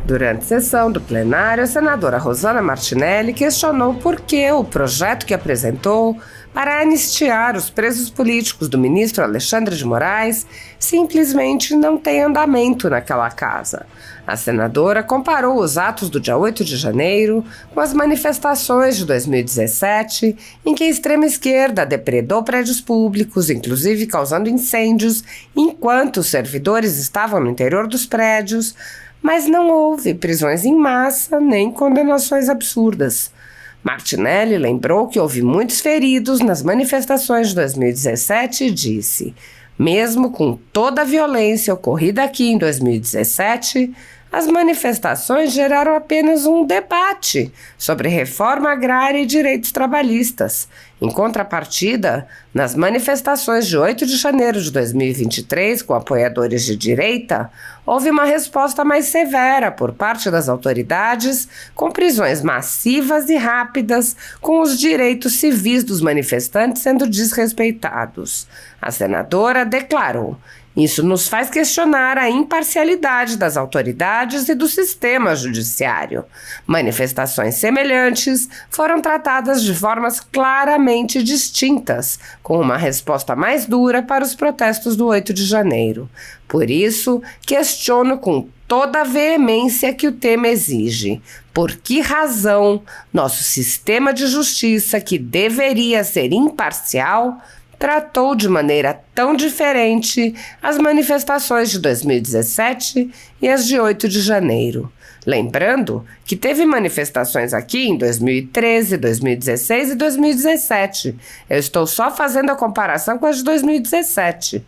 Durante a sessão do plenário, a senadora Rosana Martinelli questionou por que o projeto que apresentou para anistiar os presos políticos do ministro Alexandre de Moraes simplesmente não tem andamento naquela casa. A senadora comparou os atos do dia 8 de janeiro com as manifestações de 2017, em que a extrema-esquerda depredou prédios públicos, inclusive causando incêndios, enquanto os servidores estavam no interior dos prédios, mas não houve prisões em massa nem condenações absurdas. Martinelli lembrou que houve muitos feridos nas manifestações de 2017 e disse: mesmo com toda a violência ocorrida aqui em 2017, as manifestações geraram apenas um debate sobre reforma agrária e direitos trabalhistas. Em contrapartida, nas manifestações de 8 de janeiro de 2023, com apoiadores de direita, houve uma resposta mais severa por parte das autoridades, com prisões massivas e rápidas, com os direitos civis dos manifestantes sendo desrespeitados. A senadora declarou: isso nos faz questionar a imparcialidade das autoridades e do sistema judiciário. Manifestações semelhantes foram tratadas de formas claramente distintas, com uma resposta mais dura para os protestos do 8 de janeiro. Por isso, questiono com toda a veemência que o tema exige. Por que razão nosso sistema de justiça, que deveria ser imparcial, tratou de maneira tão diferente as manifestações de 2017 e as de 8 de janeiro. Lembrando que teve manifestações aqui em 2013, 2016 e 2017. Eu estou só fazendo a comparação com as de 2017.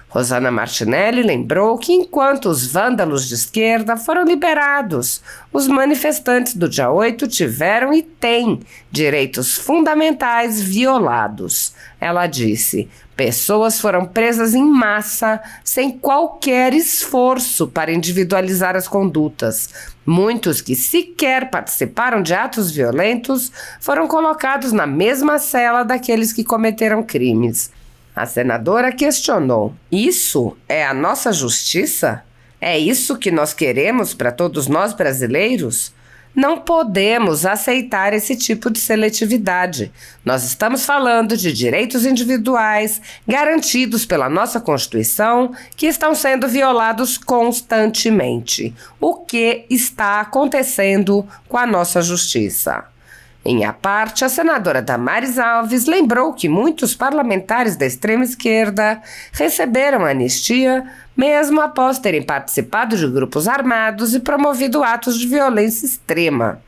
Rosana Martinelli lembrou que enquanto os vândalos de esquerda foram liberados, os manifestantes do dia 8 tiveram e têm direitos fundamentais violados. Ela disse: pessoas foram presas em massa sem qualquer esforço para individualizar as condutas. Muitos que sequer participaram de atos violentos foram colocados na mesma cela daqueles que cometeram crimes. A senadora questionou: isso é a nossa justiça? É isso que nós queremos para todos nós brasileiros? Não podemos aceitar esse tipo de seletividade. Nós estamos falando de direitos individuais garantidos pela nossa Constituição que estão sendo violados constantemente. O que está acontecendo com a nossa justiça? Em à parte, a senadora Damares Alves lembrou que muitos parlamentares da extrema-esquerda receberam anistia mesmo após terem participado de grupos armados e promovido atos de violência extrema.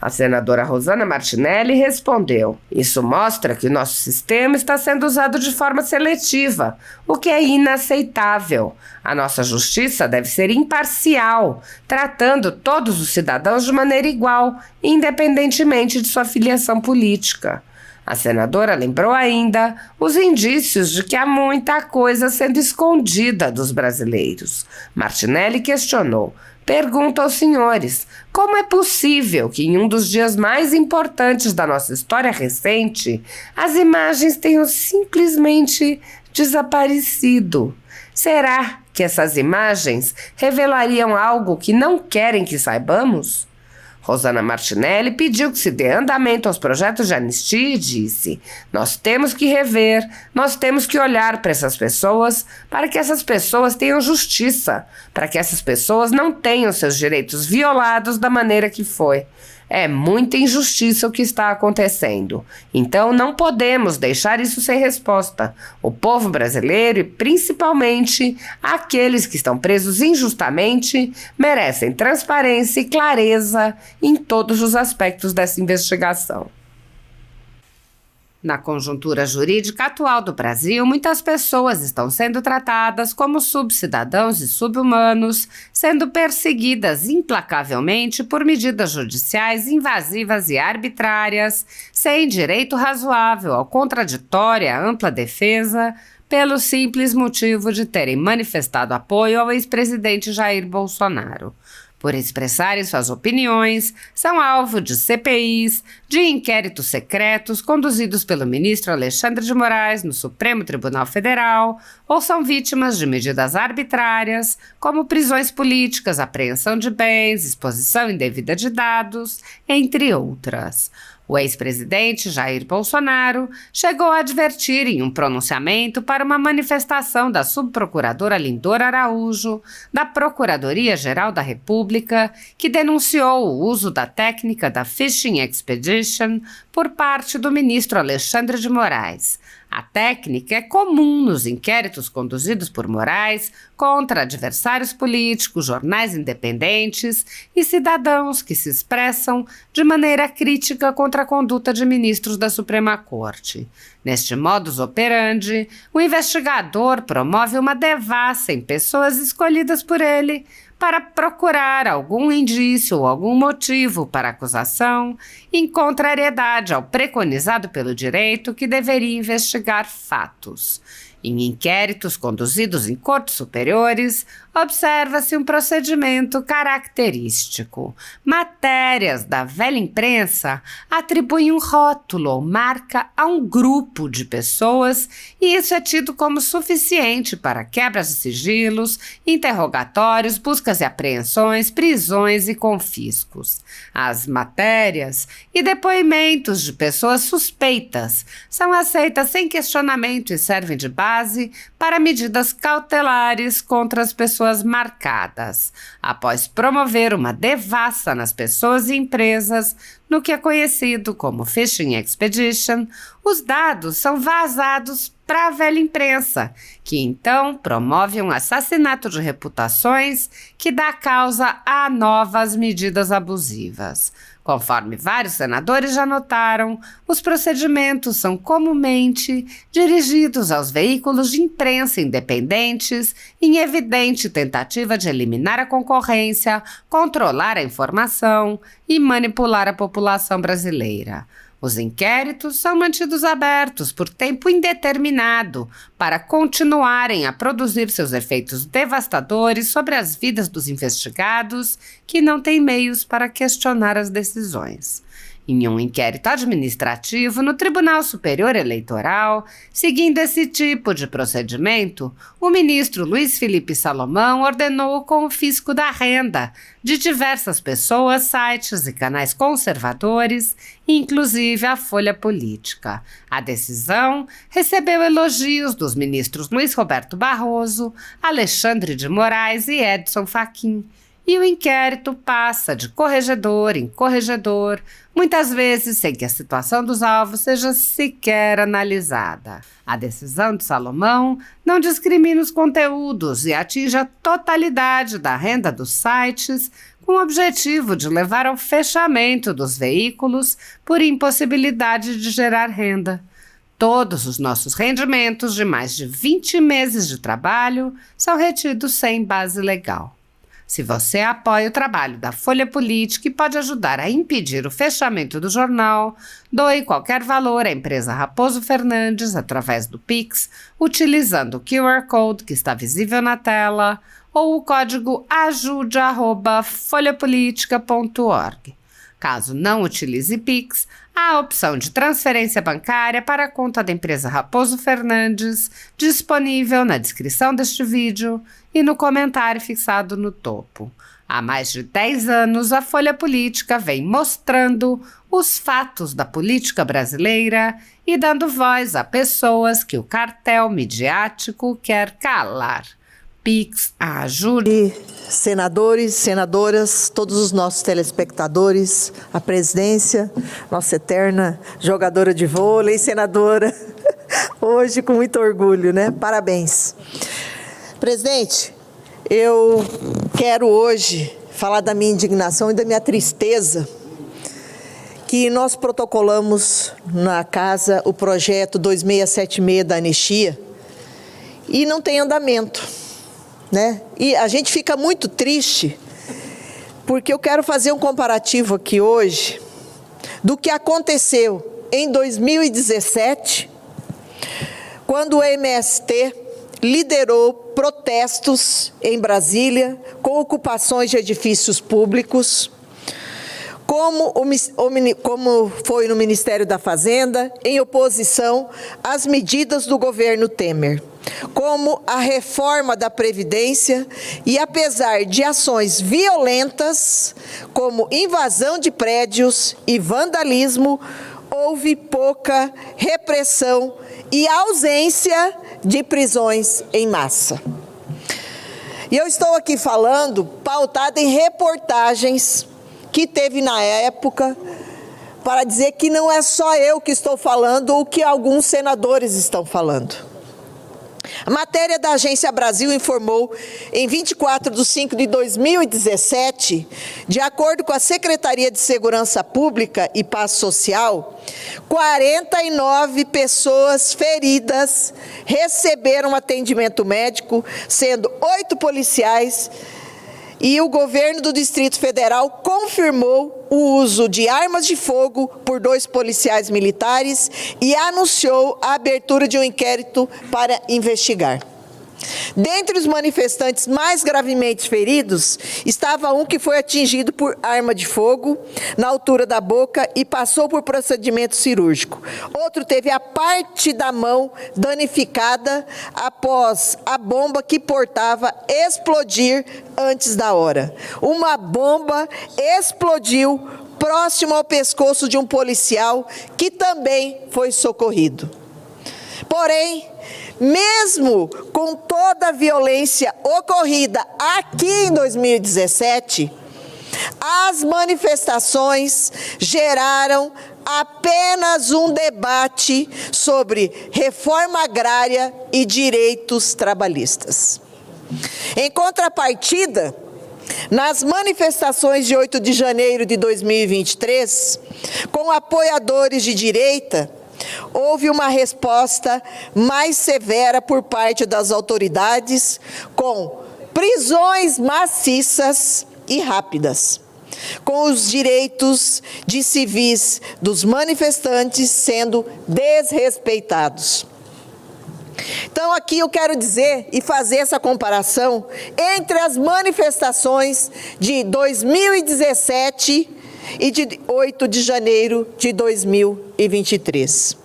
A senadora Rosana Martinelli respondeu: isso mostra que o nosso sistema está sendo usado de forma seletiva, o que é inaceitável. A nossa justiça deve ser imparcial, tratando todos os cidadãos de maneira igual, independentemente de sua filiação política. A senadora lembrou ainda os indícios de que há muita coisa sendo escondida dos brasileiros. Martinelli questionou: pergunto aos senhores, como é possível que em um dos dias mais importantes da nossa história recente, as imagens tenham simplesmente desaparecido? Será que essas imagens revelariam algo que não querem que saibamos? Rosana Martinelli pediu que se dê andamento aos projetos de anistia e disse: nós temos que rever, nós temos que olhar para essas pessoas, para que essas pessoas tenham justiça, para que essas pessoas não tenham seus direitos violados da maneira que foi. É muita injustiça o que está acontecendo. Então não podemos deixar isso sem resposta. O povo brasileiro e principalmente aqueles que estão presos injustamente merecem transparência e clareza em todos os aspectos dessa investigação. Na conjuntura jurídica atual do Brasil, muitas pessoas estão sendo tratadas como subcidadãos e subhumanos, sendo perseguidas implacavelmente por medidas judiciais invasivas e arbitrárias, sem direito razoável ao contraditório e à ampla defesa, pelo simples motivo de terem manifestado apoio ao ex-presidente Jair Bolsonaro. por expressarem suas opiniões, são alvo de CPIs, de inquéritos secretos conduzidos pelo ministro Alexandre de Moraes no Supremo Tribunal Federal, ou são vítimas de medidas arbitrárias, como prisões políticas, apreensão de bens, exposição indevida de dados, entre outras. O ex-presidente Jair Bolsonaro chegou a advertir em um pronunciamento para uma manifestação da subprocuradora Lindora Araújo, da Procuradoria-Geral da República, que denunciou o uso da técnica da Fishing Expedition por parte do ministro Alexandre de Moraes. A técnica é comum nos inquéritos conduzidos por Moraes contra adversários políticos, jornais independentes e cidadãos que se expressam de maneira crítica contra a conduta de ministros da Suprema Corte. Neste modus operandi, o investigador promove uma devassa em pessoas escolhidas por ele para procurar algum indício ou algum motivo para acusação, em contrariedade ao preconizado pelo direito que deveria investigar fatos. Em inquéritos conduzidos em cortes superiores, observa-se um procedimento característico. Matérias da velha imprensa atribuem um rótulo ou marca a um grupo de pessoas e isso é tido como suficiente para quebras de sigilos, interrogatórios, buscas e apreensões, prisões e confiscos. As matérias e depoimentos de pessoas suspeitas são aceitas sem questionamento e servem de base para medidas cautelares contra as pessoas marcadas, após promover uma devassa nas pessoas e empresas no que é conhecido como Fishing Expedition. Os dados são vazados para a velha imprensa, que então promove um assassinato de reputações que dá causa a novas medidas abusivas. Conforme vários senadores já notaram, os procedimentos são comumente dirigidos aos veículos de imprensa independentes em evidente tentativa de eliminar a concorrência, controlar a informação e manipular a população brasileira. Os inquéritos são mantidos abertos por tempo indeterminado para continuarem a produzir seus efeitos devastadores sobre as vidas dos investigados que não têm meios para questionar as decisões. Em um inquérito administrativo no Tribunal Superior Eleitoral, seguindo esse tipo de procedimento, o ministro Luiz Felipe Salomão ordenou o confisco da renda de diversas pessoas, sites e canais conservadores, inclusive a Folha Política. A decisão recebeu elogios dos ministros Luiz Roberto Barroso, Alexandre de Moraes e Edson Fachin. E o inquérito passa de corregedor em corregedor, muitas vezes sem que a situação dos alvos seja sequer analisada. A decisão de Salomão não discrimina os conteúdos e atinge a totalidade da renda dos sites, com o objetivo de levar ao fechamento dos veículos por impossibilidade de gerar renda. Todos os nossos rendimentos de mais de 20 meses de trabalho são retidos sem base legal. Se você apoia o trabalho da Folha Política e pode ajudar a impedir o fechamento do jornal, doe qualquer valor à empresa Raposo Fernandes através do Pix, utilizando o QR Code que está visível na tela ou o código ajude@folhapolitica.org. Caso não utilize Pix, há a opção de transferência bancária para a conta da empresa Raposo Fernandes, disponível na descrição deste vídeo e no comentário fixado no topo. Há mais de 10 anos, a Folha Política vem mostrando os fatos da política brasileira e dando voz a pessoas que o cartel midiático quer calar. Pix, ajude. Senadores, senadoras, todos os nossos telespectadores, a presidência, nossa eterna jogadora de vôlei, senadora, hoje com muito orgulho, né? Parabéns. Presidente, eu quero hoje falar da minha indignação e da minha tristeza que nós protocolamos na casa o projeto 2676 da anistia e não tem andamento. Né? E a gente fica muito triste, porque eu quero fazer um comparativo aqui hoje do que aconteceu em 2017, quando o MST liderou protestos em Brasília, com ocupações de edifícios públicos, como foi no Ministério da Fazenda, em oposição às medidas do governo Temer, como a reforma da Previdência e, apesar de ações violentas, como invasão de prédios e vandalismo, houve pouca repressão e ausência de prisões em massa. E eu estou aqui falando, pautada em reportagens que teve na época, para dizer que não é só eu que estou falando ou que alguns senadores estão falando. A matéria da Agência Brasil informou, em 24/5/2017, de acordo com a Secretaria de Segurança Pública e Paz Social, 49 pessoas feridas receberam atendimento médico, sendo 8 policiais, e o governo do Distrito Federal confirmou o uso de armas de fogo por 2 policiais militares e anunciou a abertura de um inquérito para investigar. Dentre os manifestantes mais gravemente feridos, estava um que foi atingido por arma de fogo na altura da boca e passou por procedimento cirúrgico. Outro teve a parte da mão danificada após a bomba que portava explodir antes da hora. Uma bomba explodiu próximo ao pescoço de um policial que também foi socorrido. Porém, mesmo com toda a violência ocorrida aqui em 2017, as manifestações geraram apenas um debate sobre reforma agrária e direitos trabalhistas. Em contrapartida, nas manifestações de 8 de janeiro de 2023, com apoiadores de direita, houve uma resposta mais severa por parte das autoridades, com prisões maciças e rápidas, com os direitos de civis dos manifestantes sendo desrespeitados. Então, aqui eu quero dizer e fazer essa comparação entre as manifestações de 2017 e de 8 de janeiro de 2023.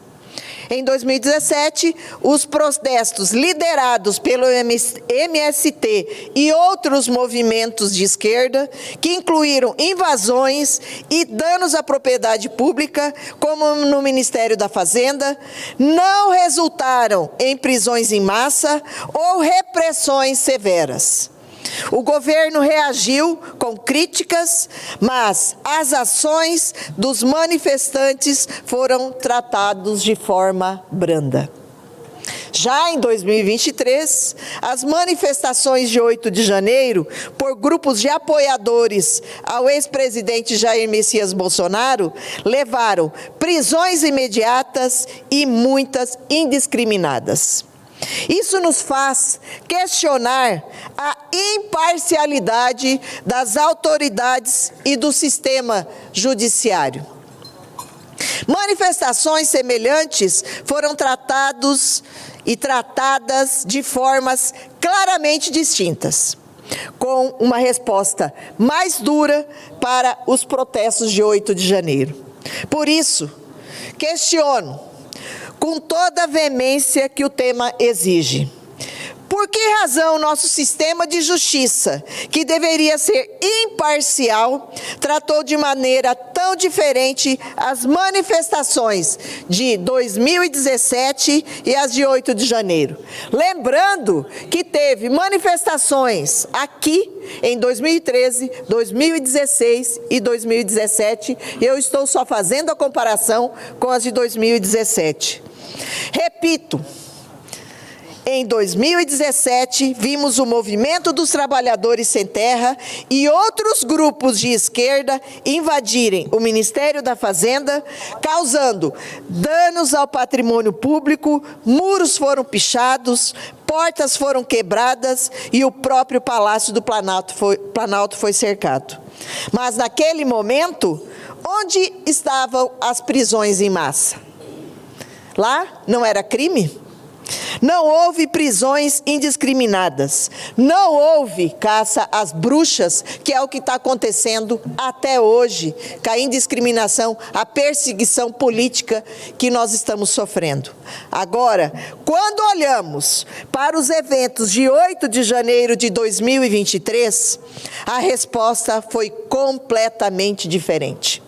Em 2017, os protestos liderados pelo MST e outros movimentos de esquerda, que incluíram invasões e danos à propriedade pública, como no Ministério da Fazenda, não resultaram em prisões em massa ou repressões severas. O governo reagiu com críticas, mas as ações dos manifestantes foram tratadas de forma branda. Já em 2023, as manifestações de 8 de janeiro, por grupos de apoiadores ao ex-presidente Jair Messias Bolsonaro, levaram prisões imediatas e muitas indiscriminadas. Isso nos faz questionar a imparcialidade das autoridades e do sistema judiciário. Manifestações semelhantes foram tratadas de formas claramente distintas, com uma resposta mais dura para os protestos de 8 de janeiro. Por isso, questiono, com toda a veemência que o tema exige, por que razão nosso sistema de justiça, que deveria ser imparcial, tratou de maneira tão diferente as manifestações de 2017 e as de 8 de janeiro? Lembrando que teve manifestações aqui em 2013, 2016 e 2017, e eu estou só fazendo a comparação com as de 2017. Repito, em 2017, vimos o Movimento dos Trabalhadores Sem Terra e outros grupos de esquerda invadirem o Ministério da Fazenda, causando danos ao patrimônio público, muros foram pichados, portas foram quebradas e o próprio Palácio do Planalto foi cercado. Mas naquele momento, onde estavam as prisões em massa? Lá não era crime? Não houve prisões indiscriminadas. Não houve caça às bruxas, que é o que está acontecendo até hoje, com a indiscriminação, a perseguição política que nós estamos sofrendo. Agora, quando olhamos para os eventos de 8 de janeiro de 2023, a resposta foi completamente diferente.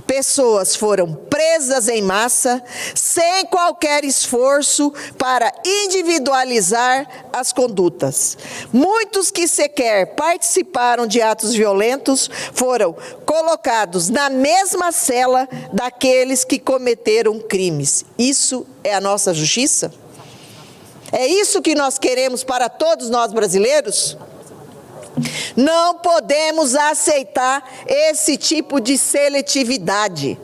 Pessoas foram presas em massa, sem qualquer esforço para individualizar as condutas. Muitos que sequer participaram de atos violentos foram colocados na mesma cela daqueles que cometeram crimes. Isso é a nossa justiça? É isso que nós queremos para todos nós brasileiros? Não podemos aceitar esse tipo de seletividade.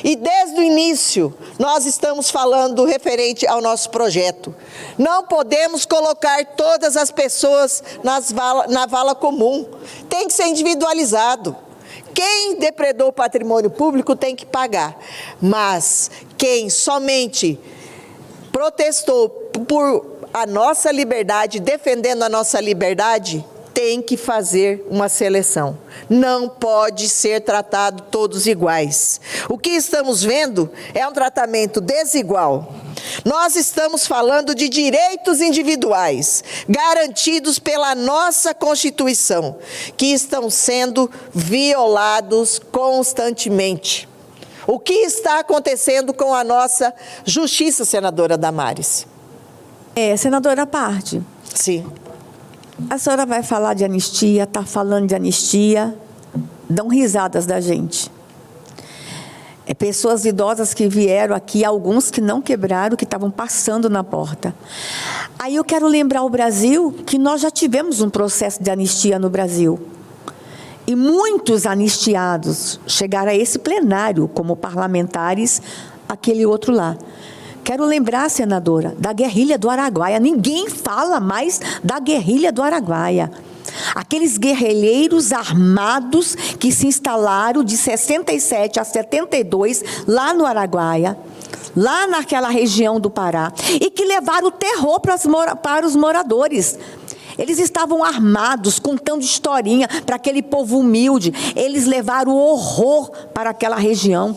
E desde o início, nós estamos falando referente ao nosso projeto. Não podemos colocar todas as pessoas na vala comum. Tem que ser individualizado. Quem depredou o patrimônio público tem que pagar. Mas quem somente protestou por a nossa liberdade, defendendo a nossa liberdade, tem que fazer uma seleção. Não pode ser tratado todos iguais. O que estamos vendo é um tratamento desigual. Nós estamos falando de direitos individuais, garantidos pela nossa Constituição, que estão sendo violados constantemente. O que está acontecendo com a nossa justiça, senadora Damares? Senadora Parte. Sim. A senhora vai falar de anistia, está falando de anistia, dão risadas da gente. Pessoas idosas que vieram aqui, alguns que não quebraram, que estavam passando na porta. Aí eu quero lembrar o Brasil que nós já tivemos um processo de anistia no Brasil. E muitos anistiados chegaram a esse plenário como parlamentares, aquele outro lá. Quero lembrar, senadora, da guerrilha do Araguaia. Ninguém fala mais da guerrilha do Araguaia. Aqueles guerrilheiros armados que se instalaram de 67 a 72 lá no Araguaia, lá naquela região do Pará, e que levaram o terror para os moradores. Eles estavam armados, contando historinha para aquele povo humilde. Eles levaram o horror para aquela região.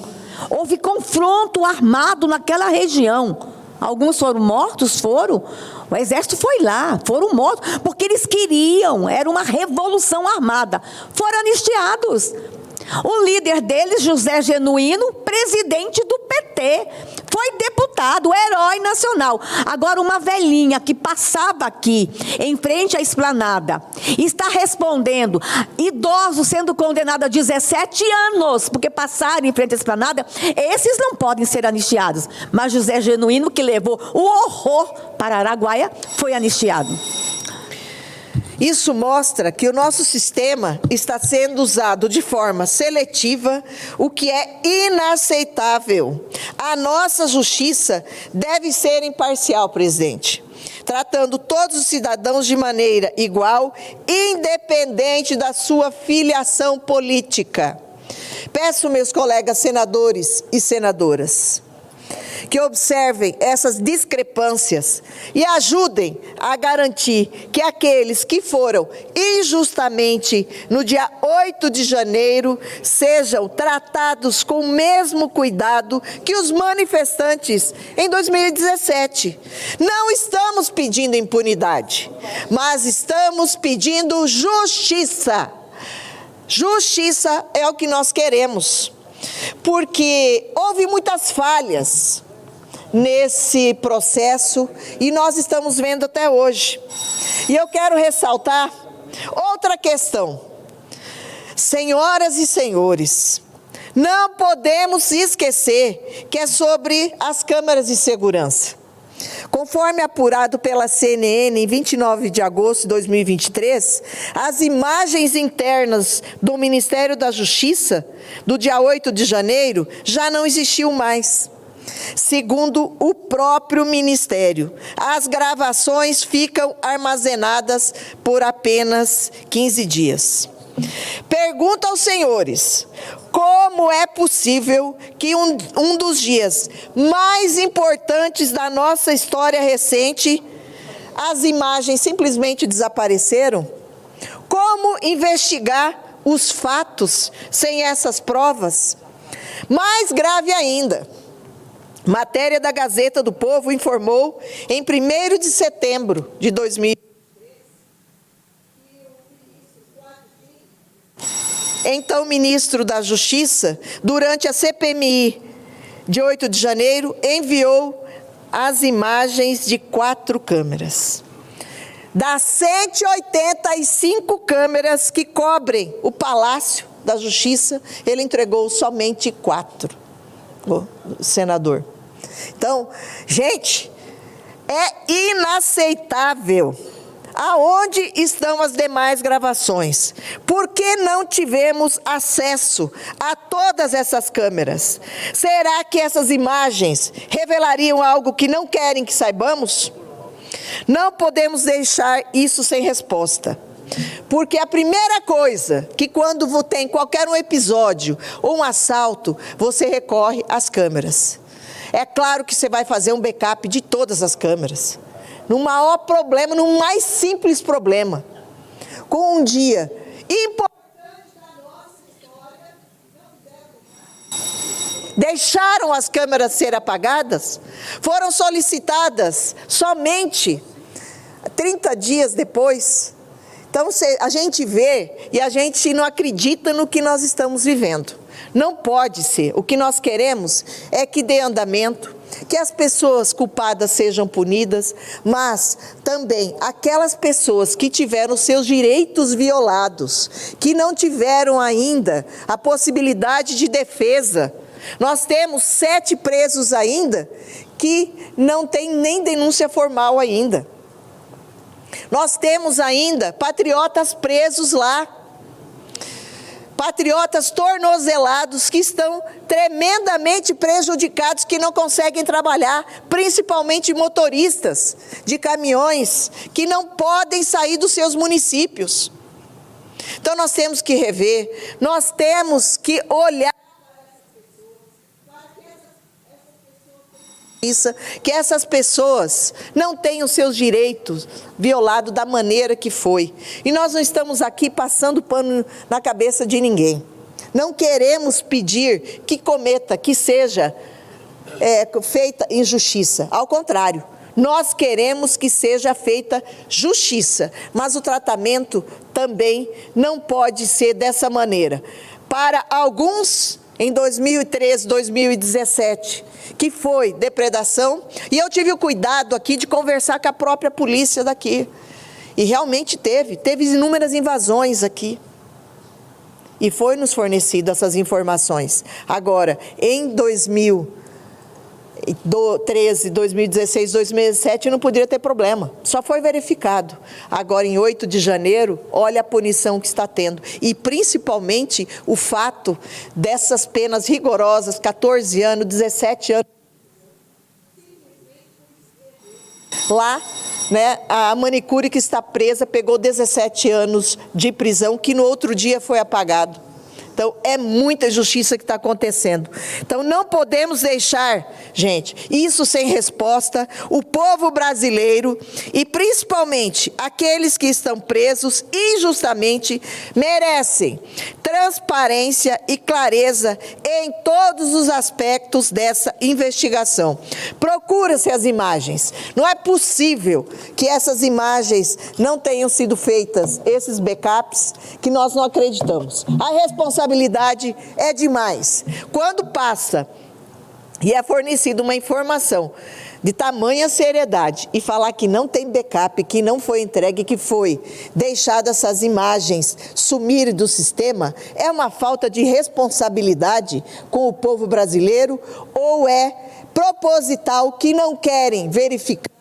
Houve confronto armado naquela região. Alguns foram mortos, foram. O exército foi lá, foram mortos, porque eles queriam, era uma revolução armada. Foram anistiados. O líder deles, José Genuíno, presidente do PT, foi deputado, herói nacional. Agora, uma velhinha que passava aqui, em frente à esplanada, está respondendo, idosos sendo condenados a 17 anos, porque passaram em frente à esplanada, esses não podem ser anistiados. Mas José Genuíno, que levou o horror para Araguaia, foi anistiado. Isso mostra que o nosso sistema está sendo usado de forma seletiva, o que é inaceitável. A nossa justiça deve ser imparcial, presidente, tratando todos os cidadãos de maneira igual, independente da sua filiação política. Peço, meus colegas senadores e senadoras, que observem essas discrepâncias e ajudem a garantir que aqueles que foram injustamente no dia 8 de janeiro sejam tratados com o mesmo cuidado que os manifestantes em 2017. Não estamos pedindo impunidade, mas estamos pedindo justiça. Justiça é o que nós queremos, porque houve muitas falhas nesse processo e nós estamos vendo até hoje. E eu quero ressaltar outra questão. Senhoras e senhores, não podemos esquecer que é sobre as câmeras de segurança. Conforme apurado pela CNN em 29 de agosto de 2023, as imagens internas do Ministério da Justiça, do dia 8 de janeiro, já não existiu mais. Segundo o próprio Ministério, as gravações ficam armazenadas por apenas 15 dias. Pergunto aos senhores, Como é possível que um dos dias mais importantes da nossa história recente, as imagens simplesmente desapareceram? Como investigar os fatos sem essas provas? Mais grave ainda, matéria da Gazeta do Povo informou em 1º de setembro de 2000. Então, ministro da Justiça, durante a CPMI de 8 de janeiro, enviou as imagens de 4 câmeras. Das 185 câmeras que cobrem o Palácio da Justiça, ele entregou somente 4, o senador. Então, gente, é inaceitável. Aonde estão as demais gravações? Por que não tivemos acesso a todas essas câmeras? Será que essas imagens revelariam algo que não querem que saibamos? Não podemos deixar isso sem resposta. Porque a primeira coisa que quando tem qualquer um episódio ou um assalto, você recorre às câmeras. É claro que você vai fazer um backup de todas as câmeras. No maior problema, no mais simples problema. Com um dia importante da nossa história, deixaram as câmeras ser apagadas, foram solicitadas somente 30 dias depois. Então, a gente vê e a gente não acredita no que nós estamos vivendo. Não pode ser. O que nós queremos é que dê andamento, que as pessoas culpadas sejam punidas, mas também aquelas pessoas que tiveram seus direitos violados, que não tiveram ainda a possibilidade de defesa. Nós temos 7 presos ainda que não têm nem denúncia formal ainda. Nós temos ainda patriotas presos lá, patriotas tornozelados que estão tremendamente prejudicados, que não conseguem trabalhar, principalmente motoristas de caminhões, que não podem sair dos seus municípios. Então nós temos que rever, nós temos que olhar que essas pessoas não tenham seus direitos violados da maneira que foi. E nós não estamos aqui passando pano na cabeça de ninguém. Não queremos pedir que cometa, que seja feita injustiça. Ao contrário, nós queremos que seja feita justiça. Mas o tratamento também não pode ser dessa maneira. Para alguns, em 2013, 2017, que foi depredação, e eu tive o cuidado aqui de conversar com a própria polícia daqui, e realmente teve inúmeras invasões aqui, e foi nos fornecido essas informações. Agora, em 2013, 2016, 2017, não poderia ter problema, só foi verificado. Agora, em 8 de janeiro, olha a punição que está tendo, e principalmente o fato dessas penas rigorosas, 14 anos, 17 anos, lá, né, a manicure que está presa pegou 17 anos de prisão, que no outro dia foi apagado. Então, é muita injustiça que está acontecendo. Então, não podemos deixar, gente, isso sem resposta. O povo brasileiro, e principalmente aqueles que estão presos injustamente, merecem transparência e clareza em todos os aspectos dessa investigação. Procura-se as imagens. Não é possível que essas imagens não tenham sido feitas, esses backups, que nós não acreditamos. A responsabilidade é demais. Quando passa e é fornecida uma informação de tamanha seriedade e falar que não tem backup, que não foi entregue, que foi deixado essas imagens sumirem do sistema, é uma falta de responsabilidade com o povo brasileiro ou é proposital que não querem verificar?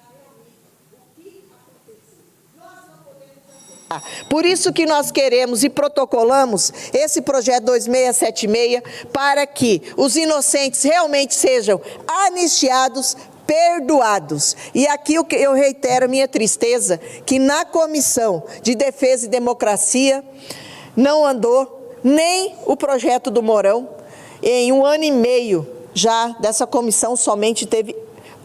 Por isso que nós queremos e protocolamos esse projeto 2676 para que os inocentes realmente sejam anistiados, perdoados. E aqui eu reitero a minha tristeza que na Comissão de Defesa e Democracia não andou nem o projeto do Mourão. Em 1 ano e meio já dessa comissão, somente teve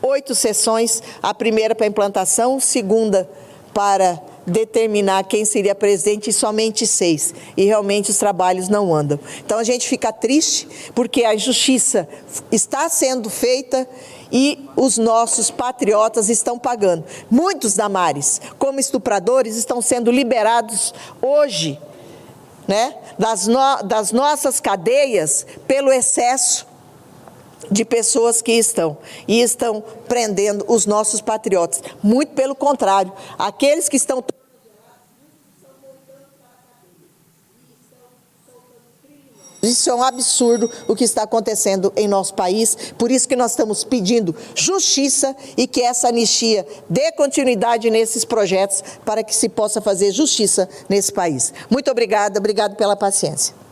8 sessões, a primeira para implantação, segunda para determinar quem seria presidente e somente 6. E realmente os trabalhos não andam. Então a gente fica triste porque a justiça está sendo feita e os nossos patriotas estão pagando. Muitos, Damares, como estupradores, estão sendo liberados hoje, né, das nossas cadeias pelo excesso de pessoas que estão prendendo os nossos patriotas. Muito pelo contrário, aqueles que estão... Isso é um absurdo o que está acontecendo em nosso país, por isso que nós estamos pedindo justiça e que essa anistia dê continuidade nesses projetos para que se possa fazer justiça nesse país. Muito obrigada, obrigado pela paciência.